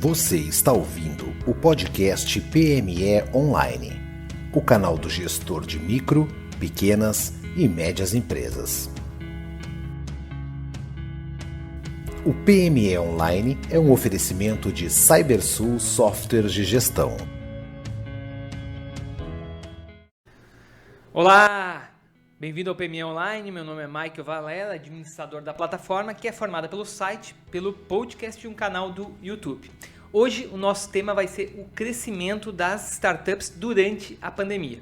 Você está ouvindo o podcast PME Online, o canal do gestor de micro, pequenas e médias empresas. O PME Online é um oferecimento de Cybersul Softwares de Gestão. Olá! Bem-vindo ao PME Online, meu nome é Michael Valela, administrador da plataforma que é formada pelo site, pelo podcast e um canal do YouTube. Hoje o nosso tema vai ser o crescimento das startups durante a pandemia.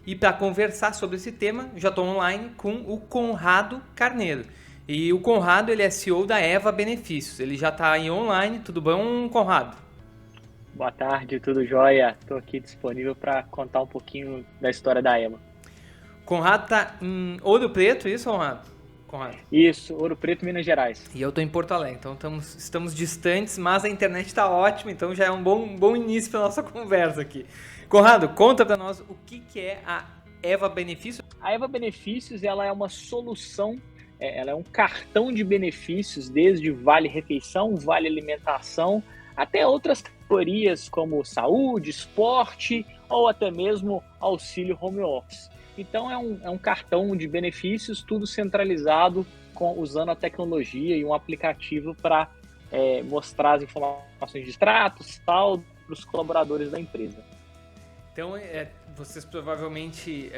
E para conversar sobre esse tema, já estou online com o Conrado Carneiro. E o Conrado ele é CEO da Eva Benefícios, ele já está aí online. Tudo bom, Conrado? Boa tarde, tudo jóia? Estou aqui disponível para contar um pouquinho da história da Eva. Conrado está em Ouro Preto, isso, Conrado? Isso, Ouro Preto, Minas Gerais. E eu estou em Porto Alegre, então estamos distantes, mas a internet está ótima, então já é um bom início para a nossa conversa aqui. Conrado, conta para nós o que é a Eva Benefícios. A Eva Benefícios ela é uma solução, ela é um cartão de benefícios, desde Vale Refeição, Vale Alimentação, até outras categorias como saúde, esporte ou até mesmo auxílio home office. Então é um cartão de benefícios, tudo centralizado, usando a tecnologia e um aplicativo para mostrar as informações de extrato, saldo para os colaboradores da empresa. Então vocês provavelmente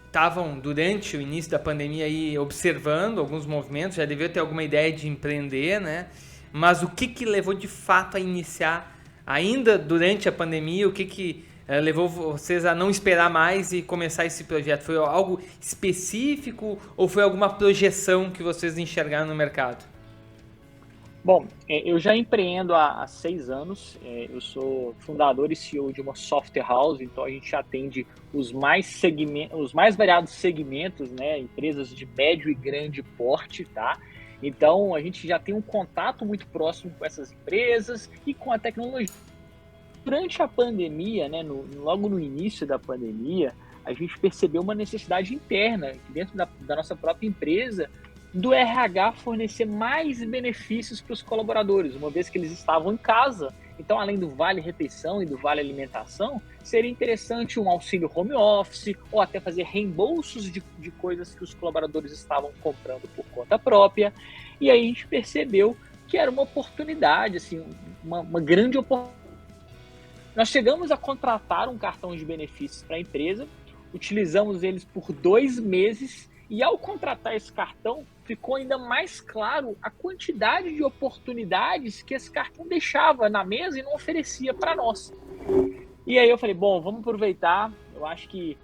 estavam durante o início da pandemia aí observando alguns movimentos, já deviam ter alguma ideia de empreender, né? Mas o que levou de fato a iniciar ainda durante a pandemia? O que levou vocês a não esperar mais e começar esse projeto? Foi algo específico ou foi alguma projeção que vocês enxergaram no mercado? Bom, eu já empreendo há 6 anos, eu sou fundador e CEO de uma software house, então a gente atende os mais variados segmentos, né, empresas de médio e grande porte, tá? Então a gente já tem um contato muito próximo com essas empresas e com a tecnologia. Durante a pandemia, né, logo no início da pandemia, a gente percebeu uma necessidade interna dentro da nossa própria empresa do RH fornecer mais benefícios para os colaboradores, uma vez que eles estavam em casa. Então, além do Vale Refeição e do Vale Alimentação, seria interessante um auxílio home office ou até fazer reembolsos de coisas que os colaboradores estavam comprando por conta própria. E aí a gente percebeu que era uma oportunidade, assim, uma grande oportunidade. Nós chegamos a contratar um cartão de benefícios para a empresa, utilizamos eles por 2 meses e ao contratar esse cartão ficou ainda mais claro a quantidade de oportunidades que esse cartão deixava na mesa e não oferecia para nós. E aí eu falei, bom, vamos aproveitar, eu acho que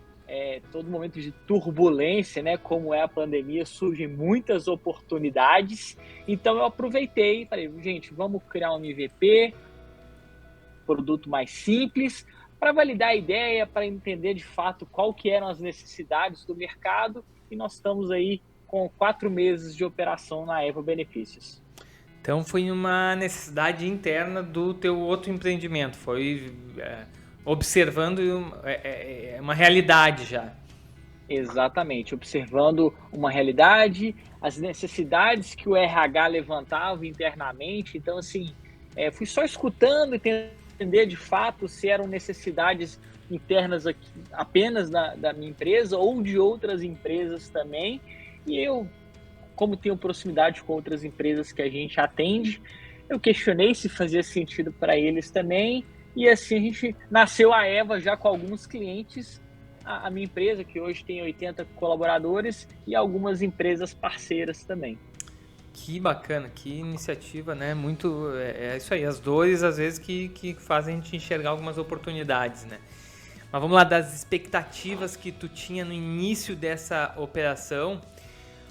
todo momento de turbulência, né, como é a pandemia, surgem muitas oportunidades, então eu aproveitei e falei, gente, vamos criar um MVP, produto mais simples, para validar a ideia, para entender de fato qual que eram as necessidades do mercado, e nós estamos aí com 4 meses de operação na Eva Benefícios. Então foi uma necessidade interna do teu outro empreendimento, foi observando uma realidade já. Exatamente, observando uma realidade, as necessidades que o RH levantava internamente, então assim, fui só escutando e entender de fato se eram necessidades internas aqui, apenas da minha empresa ou de outras empresas também. E eu, como tenho proximidade com outras empresas que a gente atende, eu questionei se fazia sentido para eles também. E assim a gente nasceu a Eva já com alguns clientes, a minha empresa que hoje tem 80 colaboradores e algumas empresas parceiras também. Que bacana, que iniciativa, né? Muito, é isso aí, as dores às vezes que fazem a gente enxergar algumas oportunidades, né? Mas vamos lá, das expectativas que tu tinha no início dessa operação,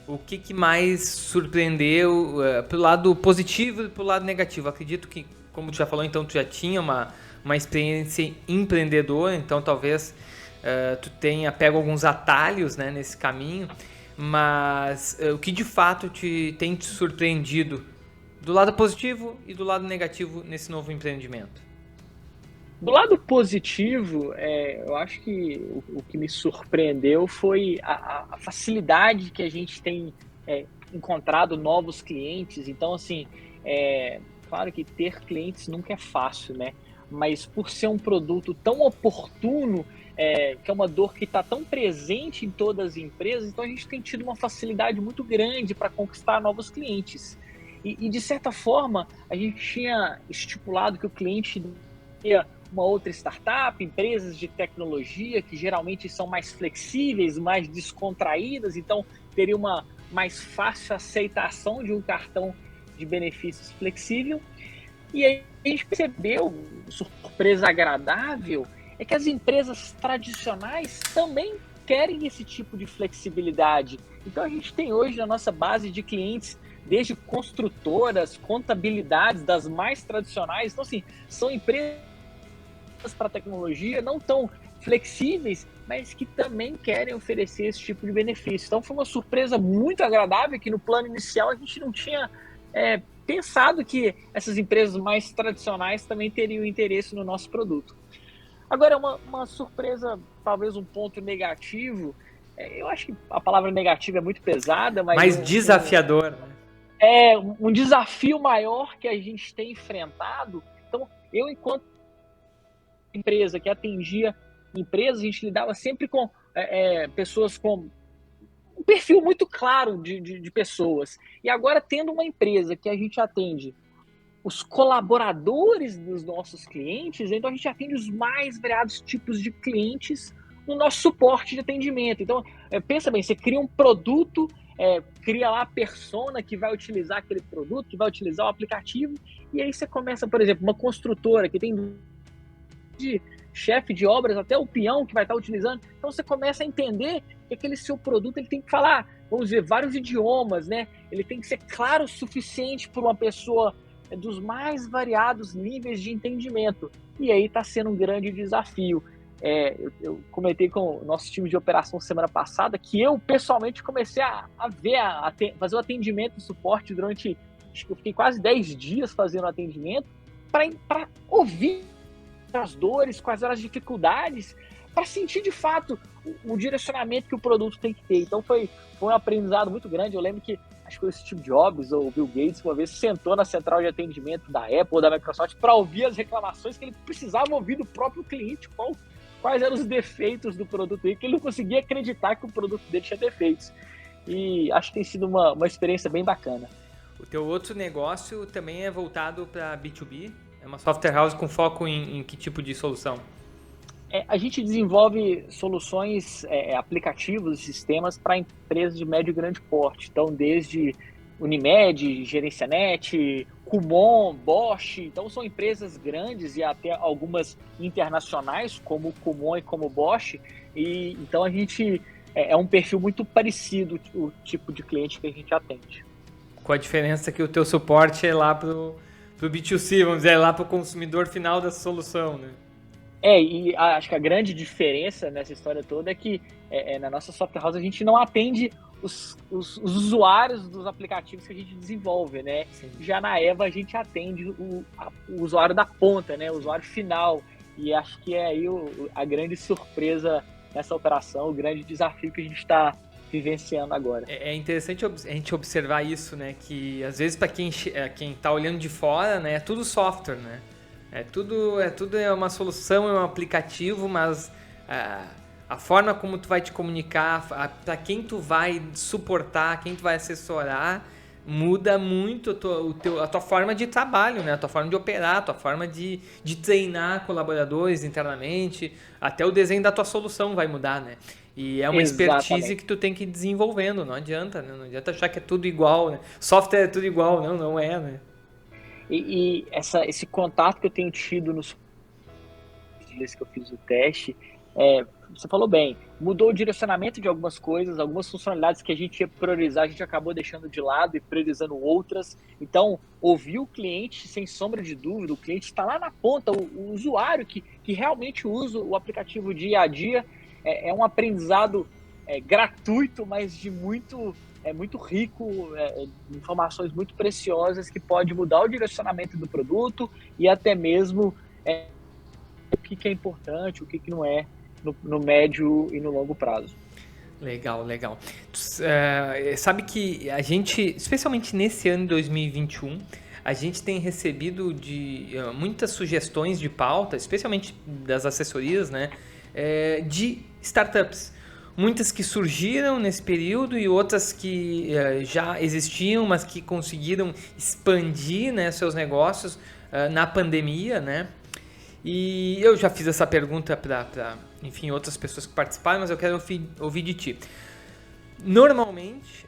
o que mais surpreendeu pro lado positivo e pro lado negativo? Acredito que, como tu já falou, então tu já tinha uma experiência empreendedora, então talvez tu tenha pego alguns atalhos, né, nesse caminho. Mas o que de fato tem te surpreendido do lado positivo e do lado negativo nesse novo empreendimento? Do lado positivo, eu acho que o que me surpreendeu foi a facilidade que a gente tem encontrado novos clientes. Então, assim, Claro que ter clientes nunca é fácil, né? Mas por ser um produto tão oportuno, que é uma dor que está tão presente em todas as empresas, então a gente tem tido uma facilidade muito grande para conquistar novos clientes. E, de certa forma, a gente tinha estipulado que o cliente ia uma outra startup, empresas de tecnologia que geralmente são mais flexíveis, mais descontraídas, então teria uma mais fácil aceitação de um cartão de benefícios flexível. E aí a gente percebeu, surpresa agradável, é que as empresas tradicionais também querem esse tipo de flexibilidade. Então a gente tem hoje na nossa base de clientes desde construtoras, contabilidades das mais tradicionais, então assim, são empresas para tecnologia não tão flexíveis, mas que também querem oferecer esse tipo de benefício. Então foi uma surpresa muito agradável que no plano inicial a gente não tinha pensado que essas empresas mais tradicionais também teriam interesse no nosso produto. Agora, uma surpresa, talvez um ponto negativo, eu acho que a palavra negativa é muito pesada, mas... Mais desafiador, né? Um desafio maior que a gente tem enfrentado. Então, eu, enquanto empresa que atendia empresas, a gente lidava sempre com pessoas com um perfil muito claro de pessoas. E agora, tendo uma empresa que a gente atende os colaboradores dos nossos clientes, então a gente atende os mais variados tipos de clientes no nosso suporte de atendimento. Então, pensa bem, você cria um produto, cria lá a persona que vai utilizar aquele produto, que vai utilizar o aplicativo, e aí você começa, por exemplo, uma construtora que tem de chefe de obras até o peão que vai estar utilizando. Então você começa a entender que aquele seu produto ele tem que falar, vamos dizer, vários idiomas, né? Ele tem que ser claro o suficiente para uma pessoa dos mais variados níveis de entendimento. E aí está sendo um grande desafio. Eu comentei com o nosso time de operação semana passada que eu pessoalmente comecei a fazer o atendimento e suporte durante, acho que eu fiquei quase 10 dias fazendo o atendimento para ouvir as dores, quais eram as dificuldades, para sentir de fato o direcionamento que o produto tem que ter. Então foi um aprendizado muito grande. Eu lembro que, acho que foi o Steve Jobs ou o Bill Gates, uma vez sentou na central de atendimento da Apple ou da Microsoft para ouvir as reclamações que ele precisava ouvir do próprio cliente, quais eram os defeitos do produto dele, que ele não conseguia acreditar que o produto dele tinha defeitos. E acho que tem sido uma experiência bem bacana. O teu outro negócio também é voltado para B2B? É uma software house com foco em que tipo de solução? A gente desenvolve soluções, aplicativos e sistemas para empresas de médio e grande porte. Então, desde Unimed, Gerencianet, Kumon, Bosch. Então, são empresas grandes e até algumas internacionais, como Kumon e como Bosch. E, então, a gente é um perfil muito parecido o tipo de cliente que a gente atende. Com a diferença que o teu suporte é lá para o B2C, vamos dizer, é lá para o consumidor final da solução, né? E acho que a grande diferença nessa história toda é que na nossa software house a gente não atende os usuários dos aplicativos que a gente desenvolve, né? Sim. Já na Eva a gente atende o usuário da ponta, né? O usuário final. E acho que é aí a grande surpresa nessa operação, o grande desafio que a gente está vivenciando agora. É interessante a gente observar isso, né? Que às vezes para quem está olhando de fora, né? É tudo software, né? É tudo uma solução, é um aplicativo, mas a forma como tu vai te comunicar, para quem tu vai suportar, quem tu vai assessorar, muda muito a tua forma de trabalho, né? A tua forma de operar, a tua forma de treinar colaboradores internamente, até o desenho da tua solução vai mudar, né? E é uma expertise que tu tem que ir desenvolvendo, não adianta, né? Não adianta achar que é tudo igual, né? Software é tudo igual, não é, né? E esse contato que eu tenho tido nos dias que eu fiz o teste, você falou bem, mudou o direcionamento de algumas coisas, algumas funcionalidades que a gente ia priorizar, a gente acabou deixando de lado e priorizando outras. Então, ouvir o cliente, sem sombra de dúvida, o cliente está lá na ponta, o usuário que realmente usa o aplicativo dia a dia, é um aprendizado gratuito, mas de muito rico, informações muito preciosas que pode mudar o direcionamento do produto e até mesmo o que é importante, o que não é no médio e no longo prazo. Legal. Sabe que a gente, especialmente nesse ano de 2021, a gente tem recebido muitas sugestões de pauta, especialmente das assessorias, né, de startups. Muitas que surgiram nesse período e outras que já existiam, mas que conseguiram expandir, né, seus negócios na pandemia, né? E eu já fiz essa pergunta para, enfim, outras pessoas que participaram, mas eu quero ouvir de ti. Normalmente,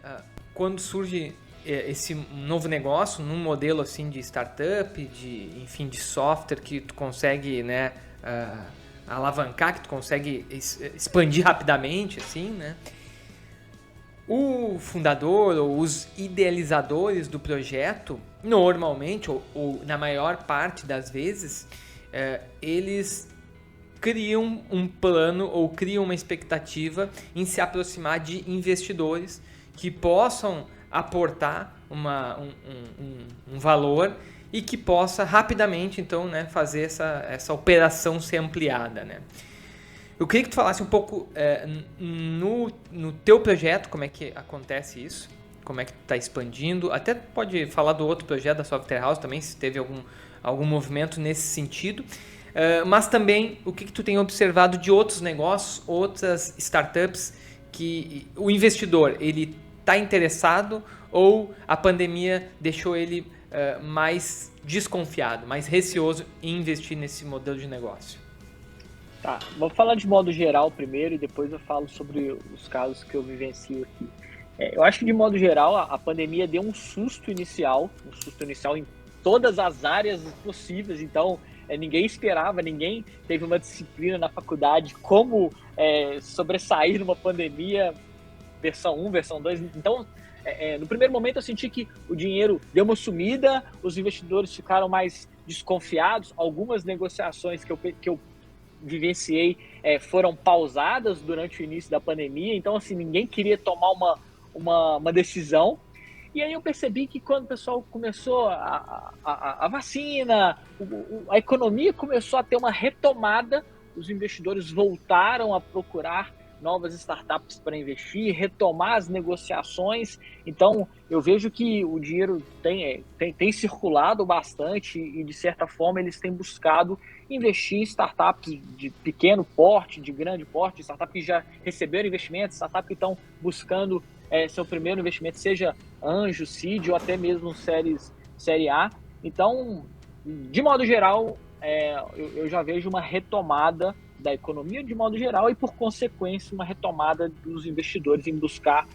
quando surge esse novo negócio, num modelo assim de startup, de software que tu consegue, né, alavancar, que tu consegue expandir rapidamente, assim, né? O fundador ou os idealizadores do projeto, normalmente, ou na maior parte das vezes, eles criam um plano ou criam uma expectativa em se aproximar de investidores que possam aportar um valor e que possa rapidamente, então, né, fazer essa operação ser ampliada, né? Eu queria que tu falasse um pouco no teu projeto, como é que acontece isso, como é que tu está expandindo, até pode falar do outro projeto da Software House também, se teve algum movimento nesse sentido, mas também o que tu tem observado de outros negócios, outras startups, que o investidor, ele está interessado ou a pandemia deixou ele mais desconfiado, mais receoso em investir nesse modelo de negócio? Tá, vou falar de modo geral primeiro e depois eu falo sobre os casos que eu vivencio aqui. Eu acho que de modo geral a pandemia deu um susto inicial em todas as áreas possíveis, então ninguém esperava, ninguém teve uma disciplina na faculdade como sobressair numa pandemia versão 1, versão 2, então no primeiro momento eu senti que o dinheiro deu uma sumida, os investidores ficaram mais desconfiados, algumas negociações que eu vivenciei foram pausadas durante o início da pandemia, então assim, ninguém queria tomar uma decisão. E aí eu percebi que quando o pessoal começou a vacina, a economia começou a ter uma retomada, os investidores voltaram a procurar novas startups para investir, retomar as negociações. Então, eu vejo que o dinheiro tem circulado bastante e, de certa forma, eles têm buscado investir em startups de pequeno porte, de grande porte, startups que já receberam investimentos, startups que estão buscando seu primeiro investimento, seja anjo, seed ou até mesmo série A. Então, de modo geral, eu já vejo uma retomada da economia de modo geral e, por consequência, uma retomada dos investidores em buscar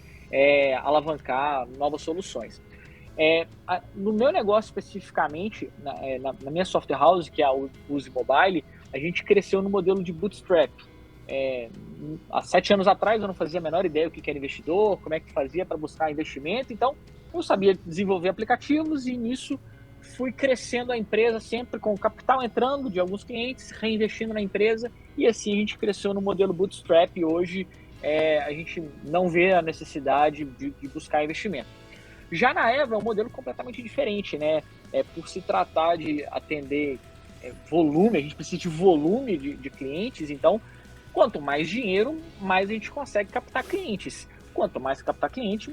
alavancar novas soluções. No meu negócio especificamente, na minha software house, que é a Use Mobile, a gente cresceu no modelo de bootstrap. Há 7 anos atrás eu não fazia a menor ideia o que era investidor, como é que fazia para buscar investimento, então eu sabia desenvolver aplicativos e nisso fui crescendo a empresa sempre com o capital entrando de alguns clientes, reinvestindo na empresa e assim a gente cresceu no modelo bootstrap e hoje a gente não vê a necessidade de buscar investimento. Já na Eva é um modelo completamente diferente, né? Por se tratar de atender volume, a gente precisa de volume de clientes, então quanto mais dinheiro, mais a gente consegue captar clientes. Quanto mais captar cliente,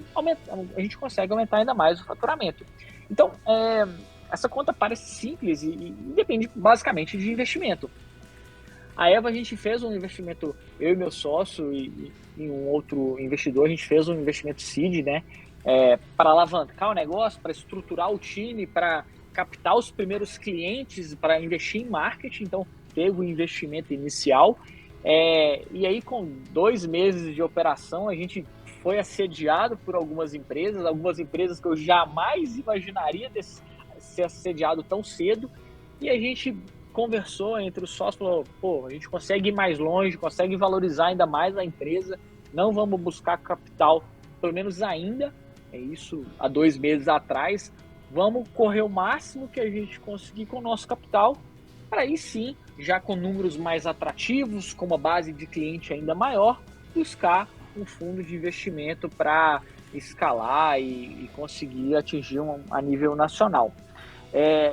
a gente consegue aumentar ainda mais o faturamento. Então, essa conta parece simples e depende basicamente de investimento. A Eva, a gente fez um investimento, eu e meu sócio e um outro investidor, a gente fez um investimento seed, né? Para alavancar o negócio, para estruturar o time, para captar os primeiros clientes, para investir em marketing. Então, teve o investimento inicial. E aí, com 2 meses de operação, a gente foi assediado por algumas empresas que eu jamais imaginaria ser assediado tão cedo, e a gente conversou entre os sócios, falou, a gente consegue ir mais longe, consegue valorizar ainda mais a empresa, não vamos buscar capital, pelo menos ainda, isso há 2 meses atrás, vamos correr o máximo que a gente conseguir com o nosso capital, para aí sim, já com números mais atrativos, com uma base de cliente ainda maior, buscar um fundo de investimento para escalar e conseguir atingir a nível nacional.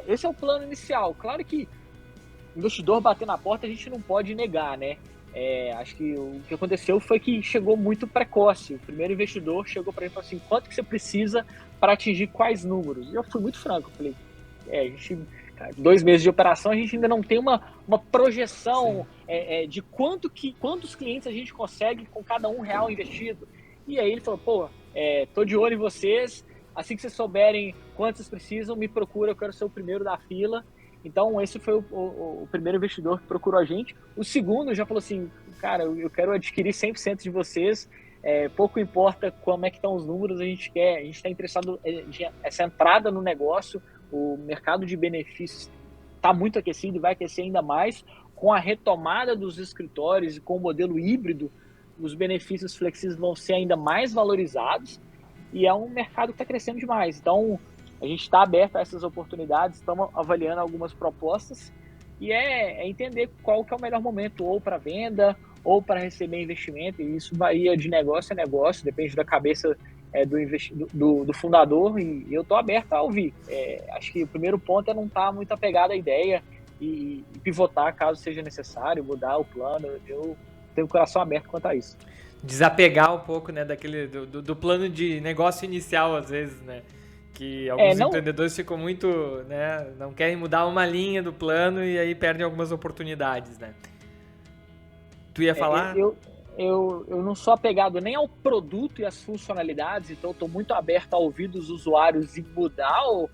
Esse é o plano inicial. Claro que investidor bater na porta a gente não pode negar, né? Acho que o que aconteceu foi que chegou muito precoce. O primeiro investidor chegou para mim e falou assim, quanto que você precisa para atingir quais números? E eu fui muito franco, falei, a gente, 2 meses de operação, a gente ainda não tem uma projeção de quantos clientes a gente consegue com cada R$ 1 investido. E aí ele falou, pô, tô de olho em vocês, assim que vocês souberem quantos vocês precisam, me procura, eu quero ser o primeiro da fila. Então, esse foi o primeiro investidor que procurou a gente. O segundo já falou assim, cara, eu quero adquirir 100% de vocês, pouco importa como é que estão os números, a gente está interessado essa entrada no negócio, o mercado de benefícios está muito aquecido e vai aquecer ainda mais, com a retomada dos escritórios e com o modelo híbrido, os benefícios flexíveis vão ser ainda mais valorizados e é um mercado que está crescendo demais. Então, a gente está aberto a essas oportunidades, estamos avaliando algumas propostas e entender qual que é o melhor momento, ou para venda, ou para receber investimento, e isso varia de negócio a negócio, depende da cabeça do fundador, e eu estou aberto a ouvir. Acho que o primeiro ponto é não estar muito apegado à ideia e pivotar caso seja necessário, mudar o plano. Eu tenho o coração aberto quanto a isso. Desapegar um pouco, né, do plano de negócio inicial, às vezes, né? Que alguns empreendedores ficam muito, né, não querem mudar uma linha do plano e aí perdem algumas oportunidades, né? Tu ia falar? Eu não sou apegado nem ao produto e às funcionalidades, então eu estou muito aberto a ouvir dos usuários e mudar, o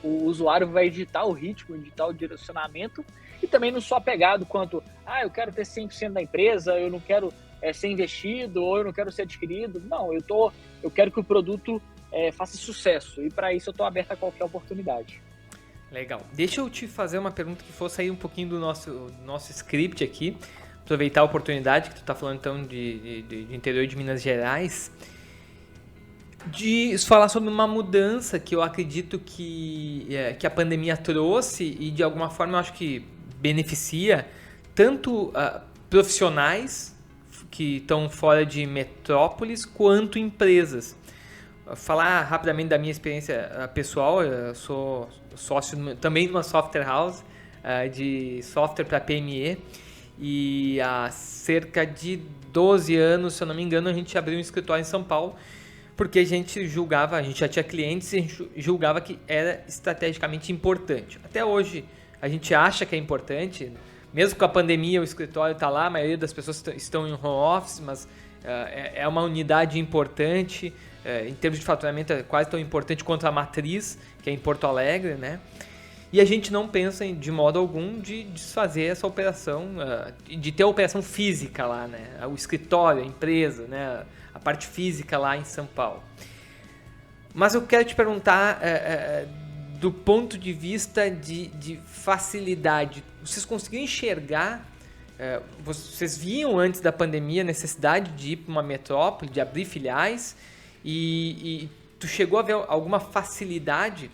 usuário vai editar o ritmo, editar o direcionamento, e também não sou apegado quanto, eu quero ter 100% da empresa, eu não quero ser investido, ou eu não quero ser adquirido. Não, eu quero que o produto faça sucesso, e para isso eu estou aberto a qualquer oportunidade. Legal. Deixa eu te fazer uma pergunta que for sair um pouquinho do nosso script aqui, aproveitar a oportunidade que tu está falando então de interior de Minas Gerais, de falar sobre uma mudança que eu acredito que a pandemia trouxe e de alguma forma eu acho que beneficia tanto profissionais que estão fora de metrópoles quanto empresas. Falar rapidamente da minha experiência pessoal, eu sou sócio também de uma software house de software para PME, e há cerca de 12 anos, se eu não me engano, a gente abriu um escritório em São Paulo, porque a gente já tinha clientes e a gente julgava que era estrategicamente importante. Até hoje a gente acha que é importante, mesmo com a pandemia o escritório está lá, a maioria das pessoas estão em home office, mas é uma unidade importante, em termos de faturamento é quase tão importante quanto a matriz, que é em Porto Alegre, né? E a gente não pensa de modo algum de desfazer essa operação, de ter a operação física lá, né? O escritório, a empresa, né? A parte física lá em São Paulo. Mas eu quero te perguntar, do ponto de vista de facilidade, vocês conseguiram enxergar, vocês viam antes da pandemia a necessidade de ir para uma metrópole, de abrir filiais, e tu chegou a ver alguma facilidade?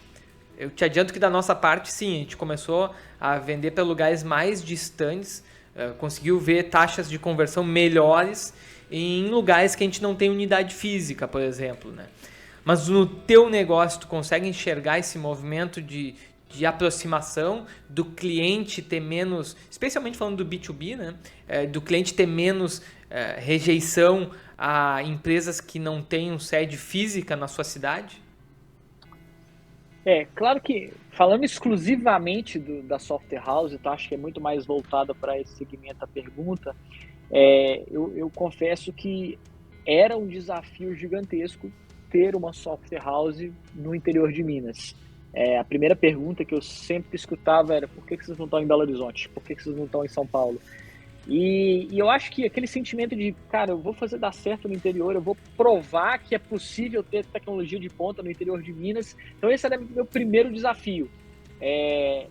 Eu te adianto que da nossa parte, sim, a gente começou a vender para lugares mais distantes, conseguiu ver taxas de conversão melhores em lugares que a gente não tem unidade física, por exemplo, né? Mas no teu negócio, tu consegue enxergar esse movimento de aproximação do cliente ter menos, especialmente falando do B2B, né? Do cliente ter menos rejeição a empresas que não tenham sede física na sua cidade? Claro que, falando exclusivamente da software house, tá? Acho que é muito mais voltada para esse segmento a pergunta, eu confesso que era um desafio gigantesco ter uma software house no interior de Minas. A primeira pergunta que eu sempre escutava era: por que vocês não estão em Belo Horizonte? Por que vocês não estão em São Paulo? E eu acho que aquele sentimento de, cara, eu vou fazer dar certo no interior, eu vou provar que é possível ter tecnologia de ponta no interior de Minas. Então esse era meu primeiro desafio. E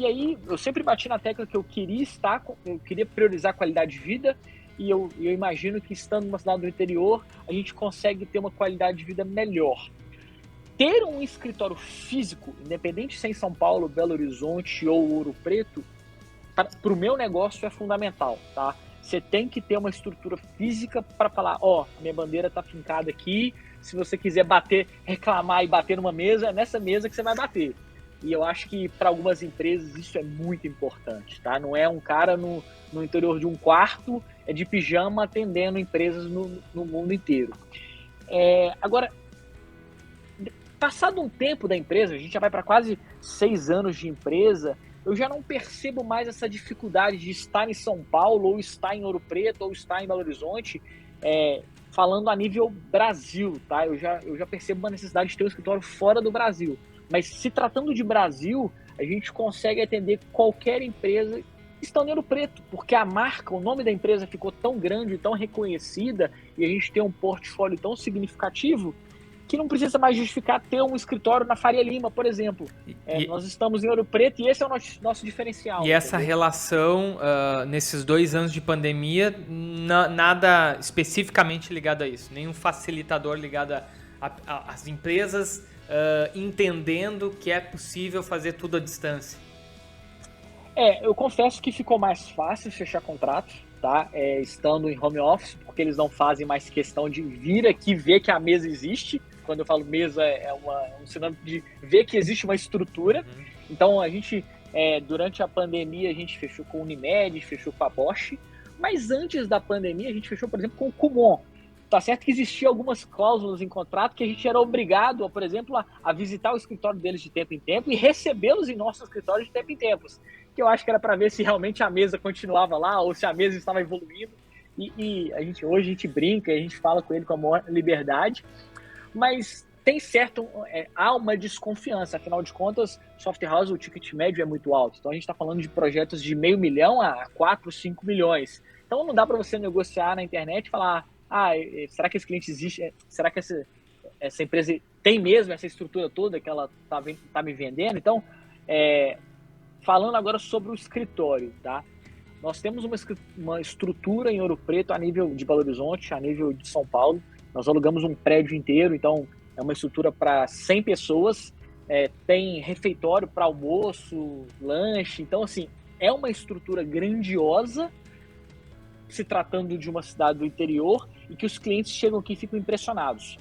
aí eu sempre bati na tecla que eu queria priorizar a qualidade de vida, e eu imagino que estando numa cidade do interior, a gente consegue ter uma qualidade de vida melhor. Ter um escritório físico, independente se é em São Paulo, Belo Horizonte ou Ouro Preto, para o meu negócio é fundamental, tá? Você tem que ter uma estrutura física para falar, minha bandeira está fincada aqui, se você quiser reclamar e bater numa mesa, é nessa mesa que você vai bater. E eu acho que para algumas empresas isso é muito importante, tá? Não é um cara no interior de um quarto, de pijama, atendendo empresas no mundo inteiro. Agora, passado um tempo da empresa, a gente já vai para quase 6 anos de empresa, eu já não percebo mais essa dificuldade de estar em São Paulo, ou estar em Ouro Preto, ou estar em Belo Horizonte, falando a nível Brasil, tá? Eu já percebo uma necessidade de ter um escritório fora do Brasil. Mas se tratando de Brasil, a gente consegue atender qualquer empresa estando em Ouro Preto, porque a marca, o nome da empresa ficou tão grande, tão reconhecida, e a gente tem um portfólio tão significativo, que não precisa mais justificar ter um escritório na Faria Lima, por exemplo. Nós estamos em Ouro Preto e esse é o nosso diferencial. E essa relação, nesses 2 anos de pandemia, nada especificamente ligado a isso? Nenhum facilitador ligado às empresas entendendo que é possível fazer tudo à distância? Eu confesso que ficou mais fácil fechar contrato, tá? Estando em home office, porque eles não fazem mais questão de vir aqui ver que a mesa existe. Quando eu falo mesa, um sinônimo de ver que existe uma estrutura. Uhum. Então, a gente, durante a pandemia, a gente fechou com a Unimed, fechou com a Bosch, mas antes da pandemia, a gente fechou, por exemplo, com o Kumon. Tá certo que existiam algumas cláusulas em contrato que a gente era obrigado, por exemplo, a visitar o escritório deles de tempo em tempo e recebê-los em nosso escritório de tempo em tempo. Que eu acho que era para ver se realmente a mesa continuava lá ou se a mesa estava evoluindo. E hoje a gente brinca, a gente fala com ele com a maior liberdade, mas tem certo, há uma desconfiança, afinal de contas, software house, o ticket médio é muito alto, então a gente está falando de projetos de $500 mil a 4, 5 milhões, então não dá para você negociar na internet e falar, será que esse cliente existe, será que essa empresa tem mesmo essa estrutura toda que ela tá me vendendo? Então, falando agora sobre o escritório, tá? Nós temos uma estrutura em Ouro Preto a nível de Belo Horizonte, a nível de São Paulo. Nós alugamos um prédio inteiro, então é uma estrutura para 100 pessoas. Tem refeitório para almoço, lanche. Então, assim, é uma estrutura grandiosa, se tratando de uma cidade do interior, e que os clientes chegam aqui e ficam impressionados.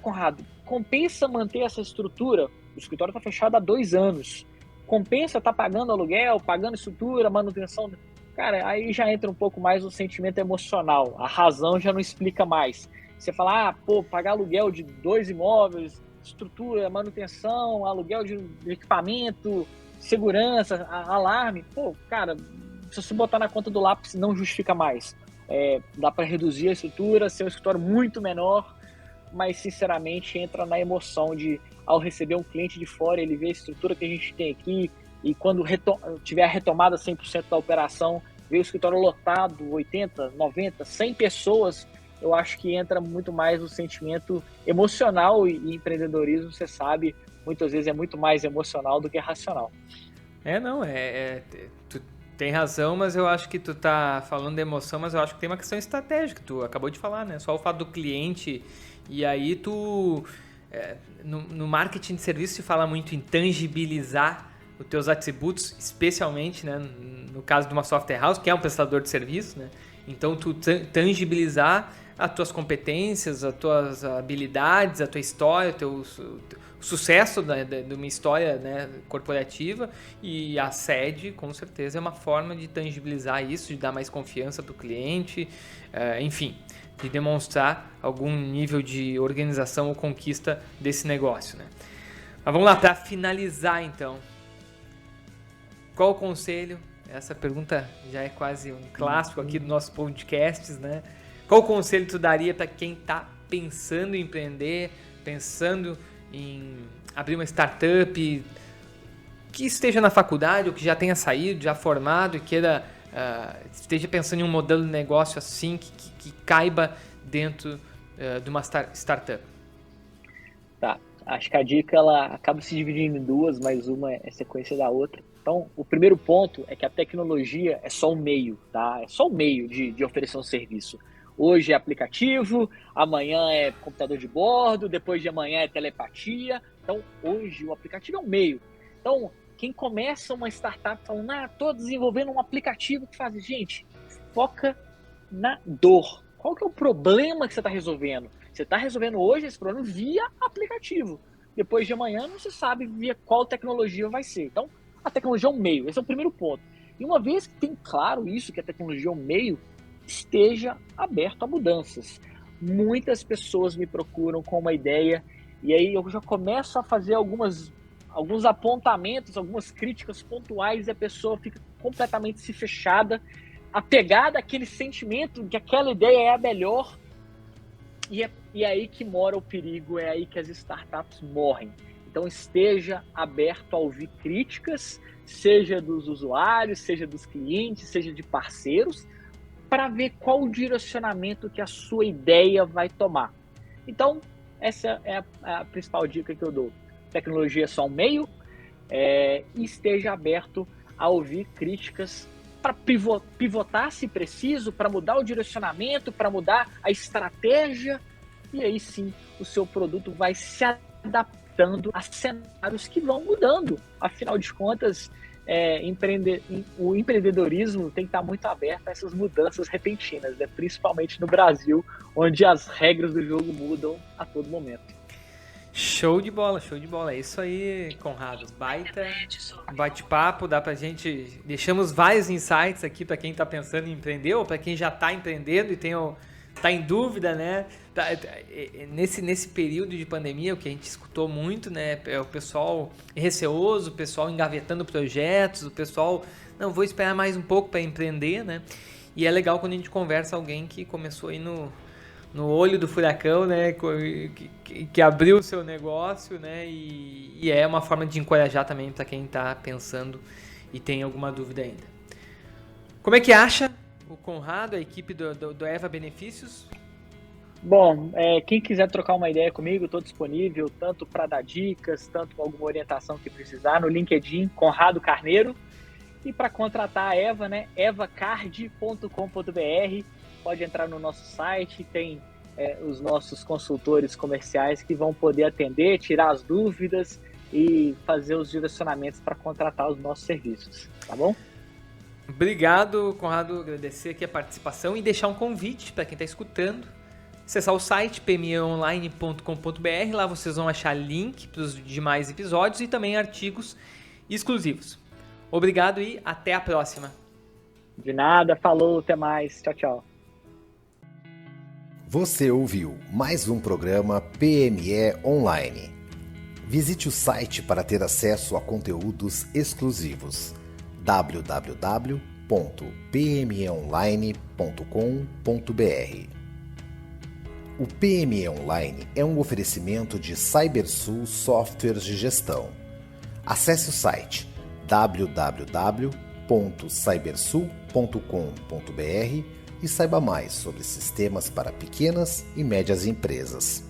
Conrado, compensa manter essa estrutura? O escritório está fechado há 2 anos. Compensa estar pagando aluguel, pagando estrutura, manutenção? Cara, aí já entra um pouco mais o sentimento emocional. A razão já não explica mais. Você fala, pagar aluguel de 2 imóveis, estrutura, manutenção, aluguel de equipamento, segurança, alarme. Cara, se você botar na conta do lápis, não justifica mais. Dá para reduzir a estrutura, ser um escritório muito menor, mas sinceramente entra na emoção de, ao receber um cliente de fora, ele vê a estrutura que a gente tem aqui, e quando tiver a retomada 100% da operação, ver o escritório lotado, 80, 90, 100 pessoas, eu acho que entra muito mais o sentimento emocional, e empreendedorismo, você sabe, muitas vezes é muito mais emocional do que racional. Tu tem razão, mas eu acho que tu tá falando de emoção, mas eu acho que tem uma questão estratégica, tu acabou de falar, né? Só o fato do cliente, e aí no marketing de serviço se fala muito em tangibilizar os teus atributos, especialmente, né, no caso de uma software house, que é um prestador de serviço, né? Então, tu tangibilizar as tuas competências, as tuas habilidades, a tua história, o sucesso de uma história, né, corporativa, e a sede, com certeza, é uma forma de tangibilizar isso, de dar mais confiança para o cliente, enfim, de demonstrar algum nível de organização ou conquista desse negócio, né? Mas vamos lá, para finalizar, então. Qual o conselho? Essa pergunta já é quase um clássico aqui dos nossos podcasts, né? Qual o conselho tu daria para quem está pensando em empreender, pensando em abrir uma startup, que esteja na faculdade ou que já tenha saído, já formado e queira esteja pensando em um modelo de negócio assim que caiba dentro de uma startup? Tá, acho que a dica ela acaba se dividindo em duas, mas uma é sequência da outra. Então, o primeiro ponto é que a tecnologia é só um meio, tá? É só um meio de oferecer um serviço. Hoje é aplicativo, amanhã é computador de bordo, depois de amanhã é telepatia. Então, hoje o aplicativo é um meio. Então, quem começa uma startup falando, estou desenvolvendo um aplicativo que faz... Gente, foca na dor. Qual que é o problema que você está resolvendo? Você está resolvendo hoje esse problema via aplicativo. Depois de amanhã não se sabe via qual tecnologia vai ser. Então, a tecnologia é um meio. Esse é o primeiro ponto. E uma vez que tem claro isso, que a tecnologia é um meio, esteja aberto a mudanças. Muitas pessoas me procuram com uma ideia E aí eu já começo a fazer alguns apontamentos, algumas críticas pontuais, e a pessoa fica completamente se fechada, apegada àquele sentimento de que aquela ideia é a melhor, e é aí que mora o perigo, é aí que as startups morrem. Então esteja aberto a ouvir críticas, seja dos usuários, seja dos clientes, seja de parceiros, para ver qual o direcionamento que a sua ideia vai tomar. Então, essa é a principal dica que eu dou. Tecnologia é só um meio, e esteja aberto a ouvir críticas para pivotar se preciso, para mudar o direcionamento, para mudar a estratégia, e aí sim o seu produto vai se adaptando a cenários que vão mudando. Afinal de contas, o empreendedorismo tem que estar muito aberto a essas mudanças repentinas, né? Principalmente no Brasil, onde as regras do jogo mudam a todo momento. Show de bola, show de bola. É isso aí, Conrado. Baita bate-papo, dá pra gente... Deixamos vários insights aqui para quem tá pensando em empreender ou para quem já tá empreendendo e tá em dúvida, né? Nesse período de pandemia, o que a gente escutou muito, né? É o pessoal receoso, o pessoal engavetando projetos, o pessoal, não, vou esperar mais um pouco para empreender, né? E é legal quando a gente conversa alguém que começou aí no olho do furacão, né? Que abriu o seu negócio, né? E é uma forma de encorajar também para quem está pensando e tem alguma dúvida ainda. Como é que acha o Conrado, a equipe do Eva Benefícios? Bom, quem quiser trocar uma ideia comigo, estou disponível tanto para dar dicas, tanto para alguma orientação que precisar, no LinkedIn, Conrado Carneiro. E para contratar a Eva, né? evacard.com.br. Pode entrar no nosso site, tem os nossos consultores comerciais que vão poder atender, tirar as dúvidas e fazer os direcionamentos para contratar os nossos serviços, tá bom? Obrigado, Conrado, agradecer aqui a participação e deixar um convite para quem está escutando. Acessar o site pmeonline.com.br, lá vocês vão achar link para os demais episódios e também artigos exclusivos. Obrigado e até a próxima. De nada, falou, até mais, tchau, tchau. Você ouviu mais um programa PME Online. Visite o site para ter acesso a conteúdos exclusivos. www.pmeonline.com.br. O PME Online é um oferecimento de Cybersul Softwares de Gestão. Acesse o site www.cybersul.com.br e saiba mais sobre sistemas para pequenas e médias empresas.